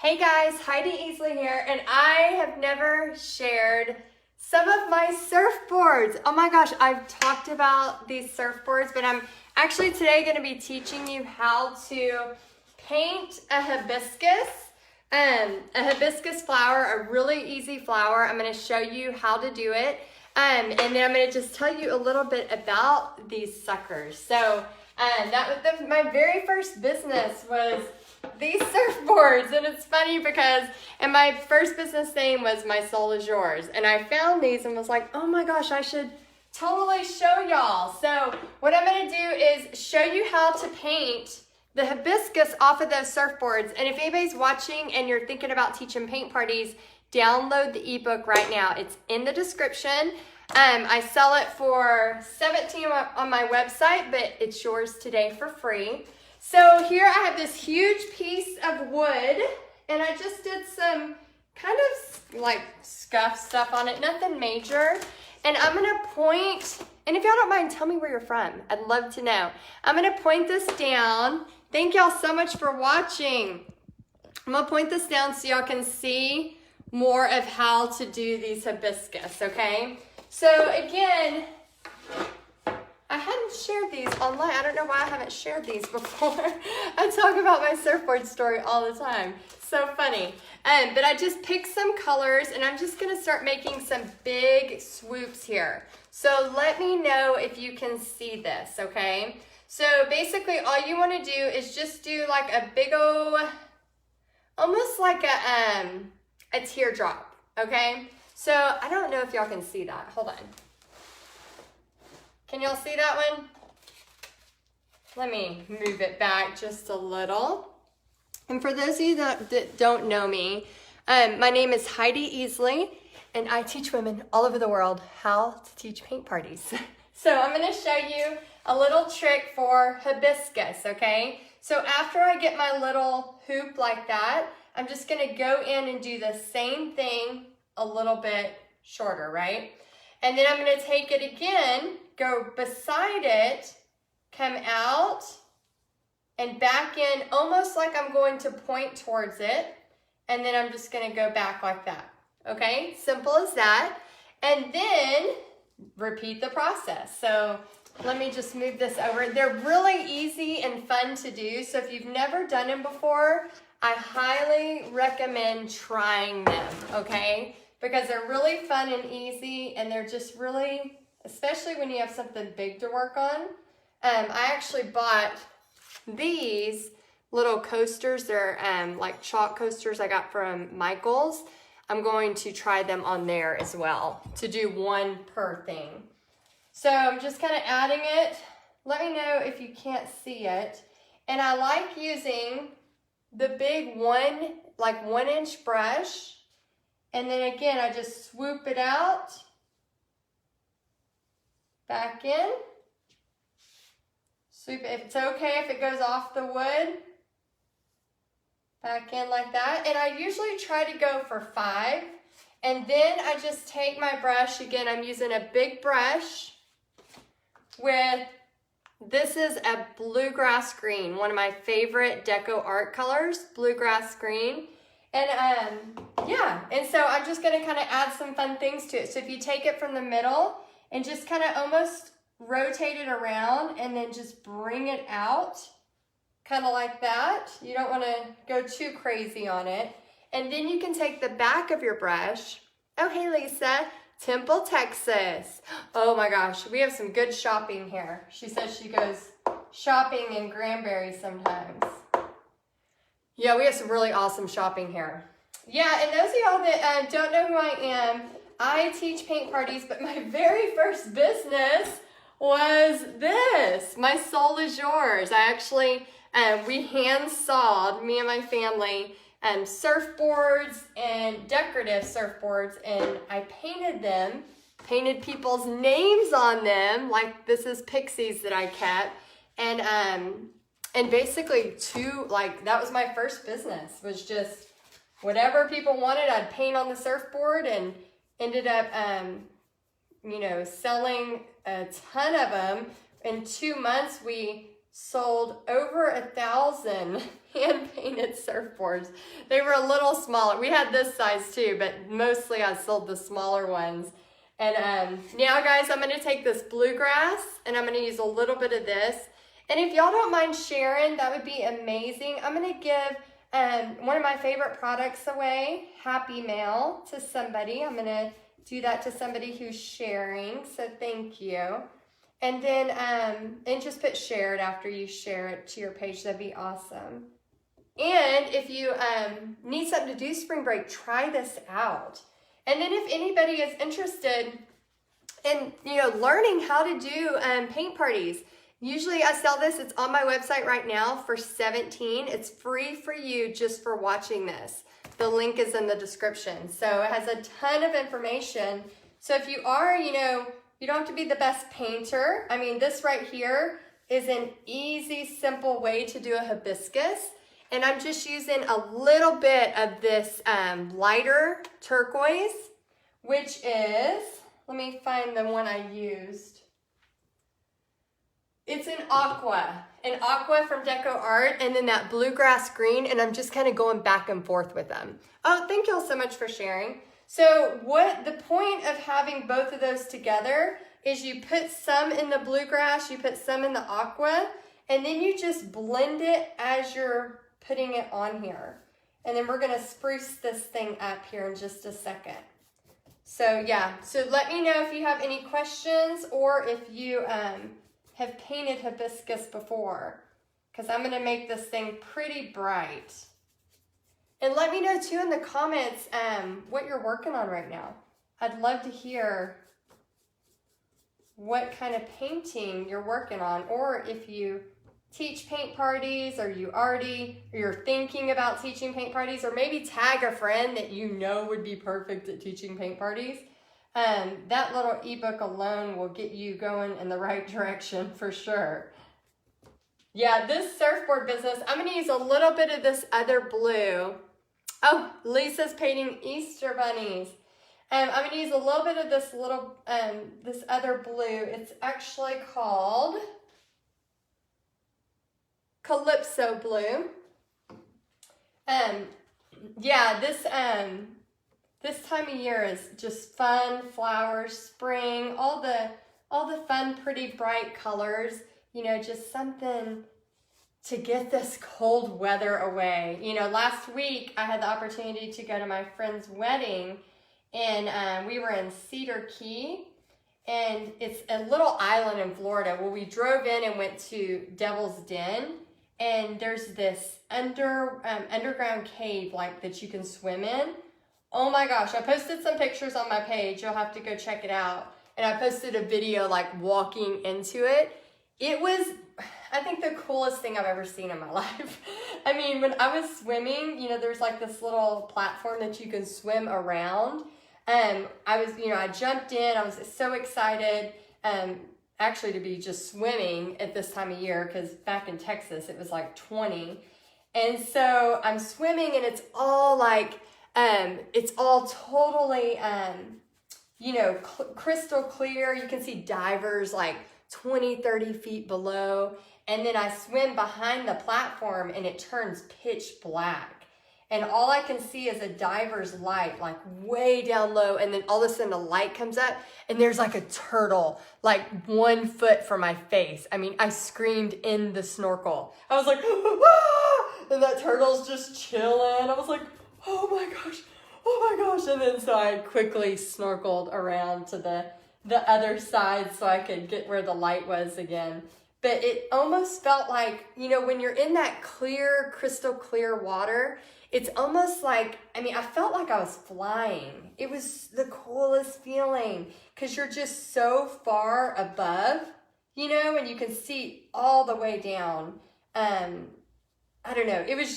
Hey guys, Heidi Easley here, and I have never shared some of my surfboards. Oh my gosh, I've talked about these surfboards, but I'm actually today going to be teaching you how to paint a hibiscus flower, a really easy flower. I'm going to show you how to do it, and then I'm going to just tell you a little bit about these suckers. So my very first business was these surfboards, and it's funny because my first business name was My Soul Is Yours, and I found these and was like, oh my gosh, I should totally show y'all. So what I'm going to do is show you how to paint the hibiscus off of those surfboards. And if anybody's watching and you're thinking about teaching paint parties, download the ebook right now. It's in the description. I sell it for $17 on my website, but it's yours today for free. So here I have this huge piece of wood, and I just did some kind of like scuff stuff on it, nothing major. And I'm gonna point, and if y'all don't mind, tell me where you're from. I'd love to know. I'm gonna point this down. Thank y'all so much for watching. I'm gonna point this down so y'all can see more of how to do these hibiscus, okay? So again, I hadn't shared these online. I don't know why I haven't shared these before. I talk about my surfboard story all the time. So funny. But I just picked some colors, and I'm just gonna start making some big swoops here. So let me know if you can see this, okay? So basically all you wanna do is just do like a big old, almost like a teardrop, okay? So I don't know if y'all can see that. Hold on. Can y'all see that one? Let me move it back just a little. And for those of you that don't know me, my name is Heidi Easley, and I teach women all over the world how to teach paint parties. So I'm gonna show you a little trick for hibiscus, okay? So after I get my little hoop like that, I'm just gonna go in and do the same thing a little bit shorter, right? And then I'm gonna take it again, go beside it, come out, and back in almost like I'm going to point towards it, and then I'm just gonna go back like that, okay? Simple as that. And then repeat the process. So let me just move this over. They're really easy and fun to do, so if you've never done them before, I highly recommend trying them, okay? Because they're really fun and easy, and they're just really, especially when you have something big to work on. I actually bought these little coasters. They're like chalk coasters I got from Michael's. I'm going to try them on there as well to do one per thing. So I'm just kind of adding it. Let me know if you can't see it. And I like using the big 1 inch brush. And then again, I just swoop it out, back in. Swoop, if it's okay if it goes off the wood, back in like that. And I usually try to go for 5. And then I just take my brush, again, I'm using a big brush with, this is a bluegrass green, one of my favorite deco art colors, bluegrass green. And yeah, and so I'm just gonna kind of add some fun things to it. So if you take it from the middle and just kind of almost rotate it around and then just bring it out, kind of like that. You don't wanna go too crazy on it. And then you can take the back of your brush. Oh, hey Lisa, Temple, Texas. Oh my gosh, we have some good shopping here. She says she goes shopping in Granbury sometimes. Yeah, we have some really awesome shopping here. Yeah, and those of y'all that don't know who I am, I teach paint parties, but my very first business was this, My Soul Is Yours. I actually, we hand sawed, me and my family, surfboards and decorative surfboards, and I painted them, painted people's names on them, like this is Pixies that I kept, and basically that was my first business, was just whatever people wanted, I'd paint on the surfboard, and ended up, selling a ton of them. In 2 months, we sold over 1,000 hand-painted surfboards. They were a little smaller. We had this size too, but mostly I sold the smaller ones. And now guys, I'm gonna take this bluegrass and I'm gonna use a little bit of this. And if y'all don't mind sharing, that would be amazing. I'm gonna give one of my favorite products away, Happy Mail, to somebody. I'm gonna do that to somebody who's sharing, so thank you. And then and just put shared after you share it to your page. That'd be awesome. And if you need something to do spring break, try this out. And then if anybody is interested in, learning how to do paint parties, usually I sell this. It's on my website right now for $17. It's free for you just for watching this. The link is in the description. So it has a ton of information. So if you are, you don't have to be the best painter. I mean, this right here is an easy, simple way to do a hibiscus. And I'm just using a little bit of this lighter turquoise, which is, let me find the one I used. It's an aqua from Deco Art, and then that bluegrass green, and I'm just kind of going back and forth with them. Oh, thank y'all so much for sharing. So what the point of having both of those together is you put some in the bluegrass, you put some in the aqua, and then you just blend it as you're putting it on here. And then we're gonna spruce this thing up here in just a second. So yeah, so let me know if you have any questions or if you have painted hibiscus before, because I'm gonna make this thing pretty bright. And let me know too in the comments what you're working on right now. I'd love to hear what kind of painting you're working on, or if you teach paint parties, or you're thinking about teaching paint parties, or maybe tag a friend that you know would be perfect at teaching paint parties. That little ebook alone will get you going in the right direction for sure. Yeah, this surfboard business, I'm gonna use a little bit of this other blue. Oh, Lisa's painting Easter bunnies. I'm gonna use a little bit of this this other blue. It's actually called Calypso blue. Yeah, this time of year is just fun, flowers, spring, all the fun, pretty bright colors, just something to get this cold weather away. Last week I had the opportunity to go to my friend's wedding, and we were in Cedar Key, and it's a little island in Florida. Well, we drove in and went to Devil's Den, and there's this underground cave that you can swim in. Oh my gosh, I posted some pictures on my page. You'll have to go check it out. And I posted a video walking into it. It was, I think, the coolest thing I've ever seen in my life. I mean, when I was swimming, there's this little platform that you can swim around. I jumped in, I was so excited, actually to be just swimming at this time of year, because back in Texas, it was 20. And so I'm swimming, and it's all totally, crystal clear. You can see divers 20, 30 feet below. And then I swim behind the platform, and it turns pitch black. And all I can see is a diver's light, way down low. And then all of a sudden a light comes up, and there's a turtle, 1 foot from my face. I mean, I screamed in the snorkel. I was like, ah! And that turtle's just chilling. I was like, oh my gosh. And then so I quickly snorkeled around to the other side so I could get where the light was again. But it almost felt when you're in that clear, crystal clear water, it's almost I felt like I was flying. It was the coolest feeling, because you're just so far above, and you can see all the way down. I don't know. It was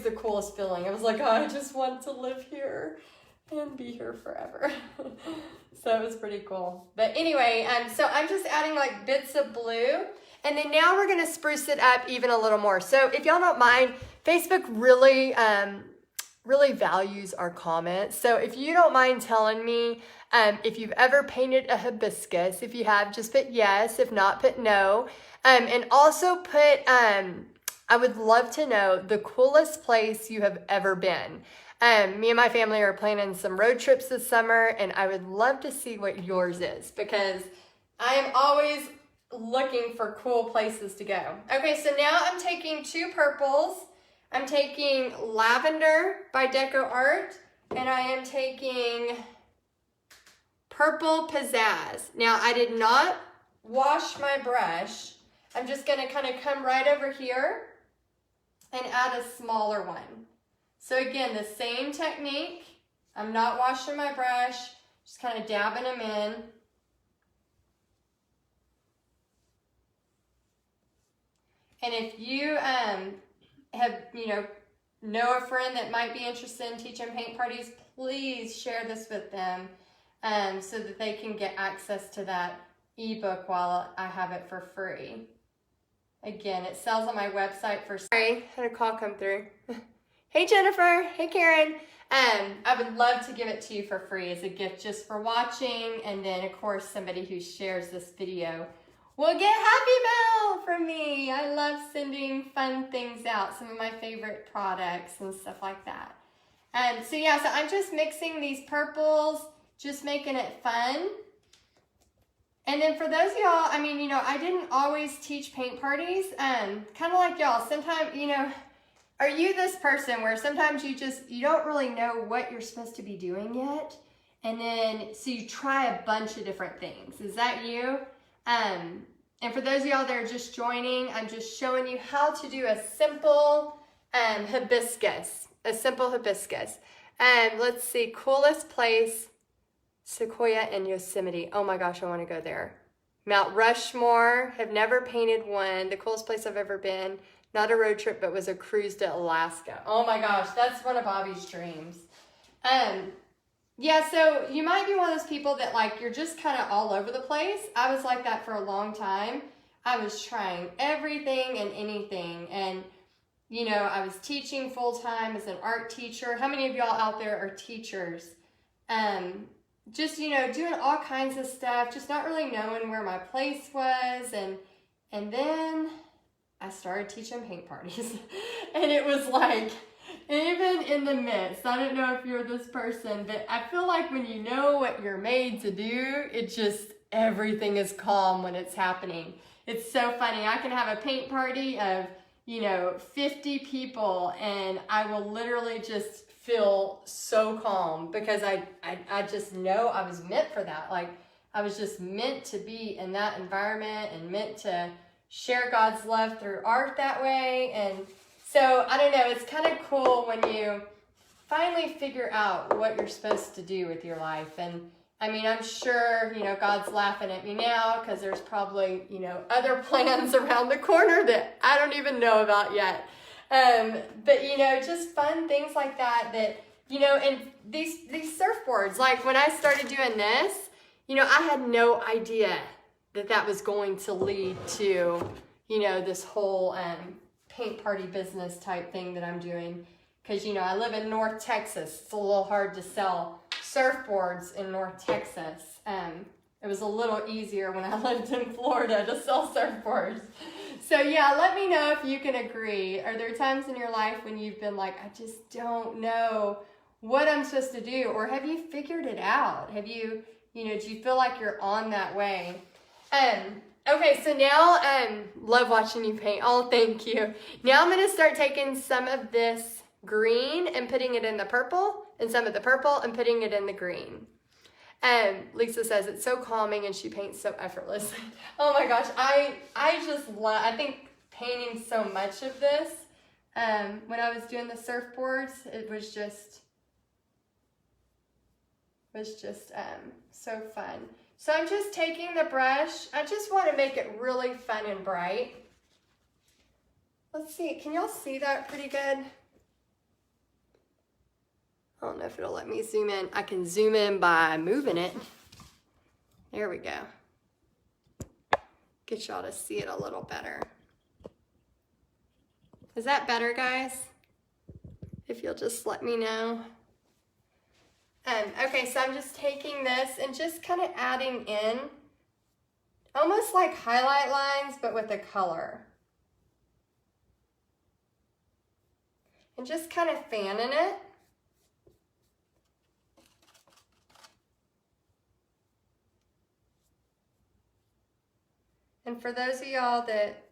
the coolest feeling. I was like, oh, I just want to live here and be here forever. So it was pretty cool. But anyway, so I'm just adding bits of blue. And then now we're going to spruce it up even a little more. So if y'all don't mind, Facebook really really values our comments. So if you don't mind telling me if you've ever painted a hibiscus. If you have, just put yes. If not, put no. And also put, I would love to know the coolest place you have ever been. Me and my family are planning some road trips this summer, and I would love to see what yours is, because I am always looking for cool places to go. Okay, so now I'm taking 2 purples. I'm taking Lavender by Deco Art, and I am taking Purple Pizzazz. Now, I did not wash my brush. I'm just gonna kind of come right over here and add a smaller one. So again, the same technique. I'm not washing my brush, just kind of dabbing them in. And if you have, know a friend that might be interested in teaching paint parties, please share this with them so that they can get access to that ebook while I have it for free. Again, it sells on my website for... Sorry, had a call come through. Hey Jennifer, hey Karen. I would love to give it to you for free as a gift just for watching, and then of course somebody who shares this video will get Happy Mail from me. I love sending fun things out, some of my favorite products and stuff like that. So yeah, so I'm just mixing these purples, just making it fun. And then for those of y'all, I mean, I didn't always teach paint parties. Kind of like y'all, sometimes, are you this person where sometimes you don't really know what you're supposed to be doing yet? And then, so you try a bunch of different things. Is that you? And for those of y'all that are just joining, I'm just showing you how to do a simple hibiscus. A simple hibiscus. Let's see, coolest place, Sequoia and Yosemite. Oh my gosh, I want to go there. Mount Rushmore, have never painted one. The coolest place I've ever been. Not a road trip, but was a cruise to Alaska. Oh my gosh, that's one of Bobby's dreams. Yeah, so you might be one of those people that you're just kind of all over the place. I was like that for a long time. I was trying everything and anything. And, I was teaching full-time as an art teacher. How many of y'all out there are teachers? Just, doing all kinds of stuff, just not really knowing where my place was. And then I started teaching paint parties. And it was like, even in the midst, I don't know if you're this person, but I feel like when you know what you're made to do, it just, everything is calm when it's happening. It's so funny. I can have a paint party of, 50 people, and I will literally just feel so calm because I just know I was meant for that. I was just meant to be in that environment and meant to share God's love through art that way. And so, I don't know, it's kind of cool when you finally figure out what you're supposed to do with your life. And I mean, I'm sure, God's laughing at me now because there's probably, other plans around the corner that I don't even know about yet. But, just fun things like that, and these surfboards, when I started doing this, I had no idea that was going to lead to, this whole paint party business type thing that I'm doing. Because, I live in North Texas. It's a little hard to sell surfboards in North Texas. It was a little easier when I lived in Florida to sell surfboards. So yeah, let me know if you can agree. Are there times in your life when you've been like, I just don't know what I'm supposed to do? Or have you figured it out? Have you, do you feel like you're on that way? Okay, so now, love watching you paint. Oh, thank you. Now I'm going to start taking some of this green and putting it in the purple, and some of the purple and putting it in the green. Lisa says it's so calming and she paints so effortlessly. Oh my gosh, I just love, I think painting so much of this, when I was doing the surfboards, it was just so fun. So I'm just taking the brush. I just want to make it really fun and bright. Let's see, can y'all see that pretty good? I don't know if it'll let me zoom in. I can zoom in by moving it. There we go. Get y'all to see it a little better. Is that better, guys? if you'll just let me know. Okay, so I'm just taking this and just kind of adding in almost like highlight lines, but with a color. And just kind of fanning it. And for those of y'all that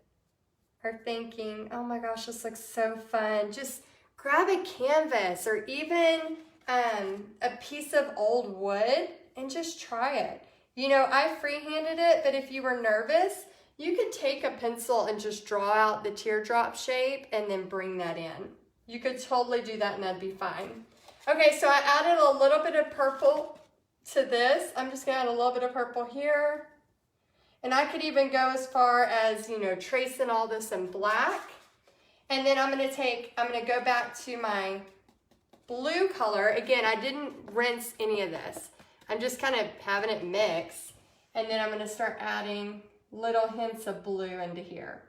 are thinking, oh my gosh, this looks so fun, just grab a canvas or even a piece of old wood and just try it. You know, I freehanded it, but if you were nervous, you could take a pencil and just draw out the teardrop shape and then bring that in. You could totally do that and that'd be fine. Okay, so I added a little bit of purple to this. I'm just gonna add a little bit of purple here. And I could even go as far as, you know, tracing all this in black. And then I'm gonna go back to my blue color. Again, I didn't rinse any of this. I'm just kind of having it mix. And then I'm gonna start adding little hints of blue into here.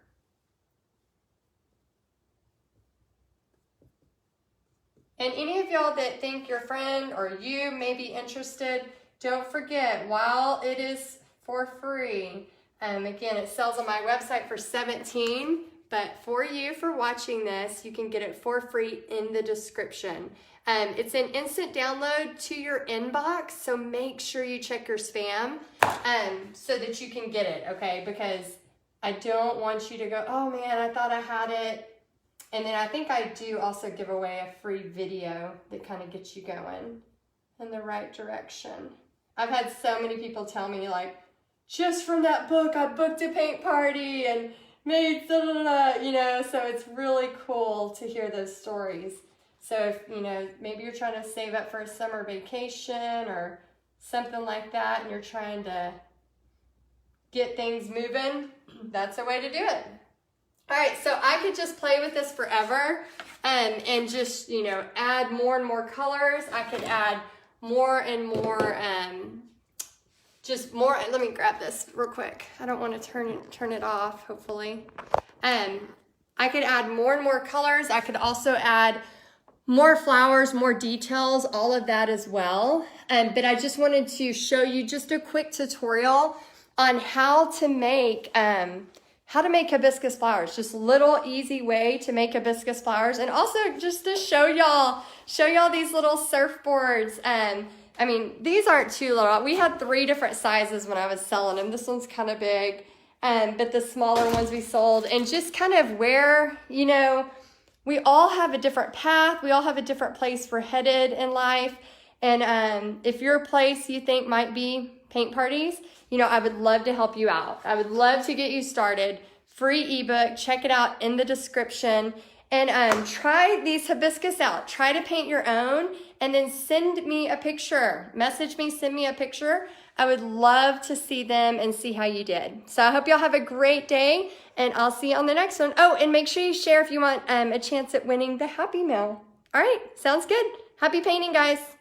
And any of y'all that think your friend or you may be interested, don't forget, while it is for free, again, it sells on my website for $17, but for you, for watching this, you can get it for free in the description. It's an instant download to your inbox, so make sure you check your spam so that you can get it, okay? Because I don't want you to go, oh man, I thought I had it. And then I think I do also give away a free video that kind of gets you going in the right direction. I've had so many people tell me, like, just from that book, I booked a paint party and made da da da, you know, so it's really cool to hear those stories. So if, you know, maybe you're trying to save up for a summer vacation or something like that and you're trying to get things moving, that's a way to do it. All right, so I could just play with this forever and just, you know, add more and more colors. I could add more and more, just more. Let me grab this real quick. I don't want to turn it off, hopefully. I could add more and more colors. I could also add more flowers, more details, all of that as well. But I just wanted to show you just a quick tutorial on how to make hibiscus flowers. Just a little easy way to make hibiscus flowers, and also just to show y'all these little surfboards. I mean, these aren't too little. We had 3 different sizes when I was selling them. This one's kind of big, but the smaller ones we sold, and just kind of where, you know, we all have a different path. We all have a different place we're headed in life. And if your place you think might be paint parties, you know, I would love to help you out. I would love to get you started. Free ebook, check it out in the description. And try these hibiscus out. Try to paint your own and then send me a picture. Message me, send me a picture. I would love to see them and see how you did. So I hope y'all have a great day, and I'll see you on the next one. Oh, and make sure you share if you want a chance at winning the Happy Mail. All right, sounds good. Happy painting, guys.